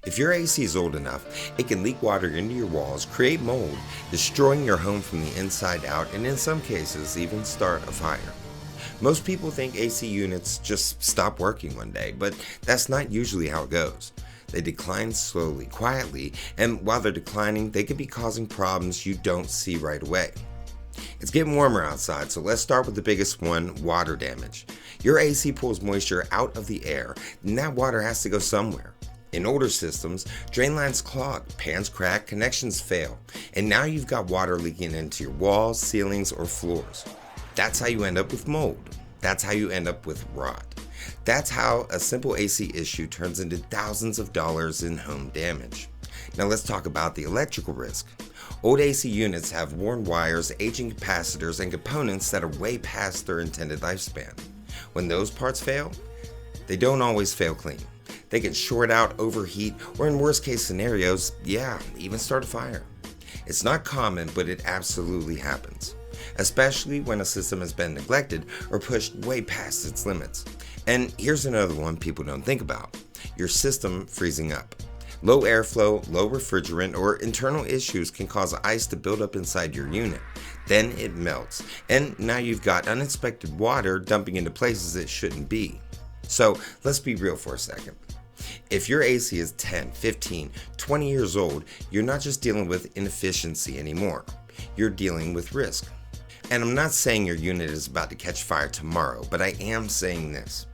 If your AC is old enough, it can leak water into your walls, create mold, destroying your home from the inside out, and in some cases even start a fire. Most people think AC units just stop working one day, but that's not usually how it goes. They decline slowly, quietly, and while they're declining, they could be causing problems you don't see right away. It's getting warmer outside, so let's start with the biggest one, water damage. Your AC pulls moisture out of the air, and that water has to go somewhere. In older systems, drain lines clog, pans crack, connections fail, and now you've got water leaking into your walls, ceilings, or floors. That's how you end up with mold. That's how you end up with rot. That's how a simple AC issue turns into thousands of dollars in home damage. Now let's talk about the electrical risk. Old AC units have worn wires, aging capacitors, and components that are way past their intended lifespan. When those parts fail, they don't always fail clean. They can short out, overheat, or in worst case scenarios, even start a fire. It's not common, but it absolutely happens, especially when a system has been neglected or pushed way past its limits. And here's another one people don't think about: your system freezing up. Low airflow, low refrigerant, or internal issues can cause ice to build up inside your unit. Then it melts, and now you've got unexpected water dumping into places it shouldn't be. So let's be real for a second. If your AC is 10, 15, 20 years old, you're not just dealing with inefficiency anymore. You're dealing with risk. And I'm not saying your unit is about to catch fire tomorrow, but I am saying this: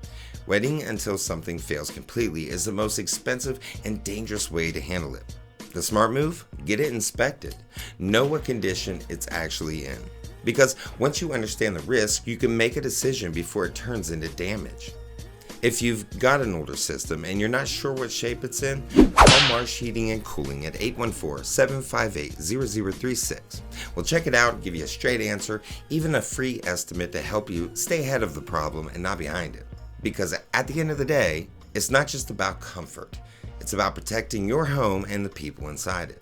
waiting until something fails completely is the most expensive and dangerous way to handle it. The smart move? Get it inspected. Know what condition it's actually in. Because once you understand the risk, you can make a decision before it turns into damage. If you've got an older system and you're not sure what shape it's in, call Marsh Heating and Cooling at 814-758-0036. We'll check it out, give you a straight answer, even a free estimate to help you stay ahead of the problem and not behind it. Because at the end of the day, it's not just about comfort. It's about protecting your home and the people inside it.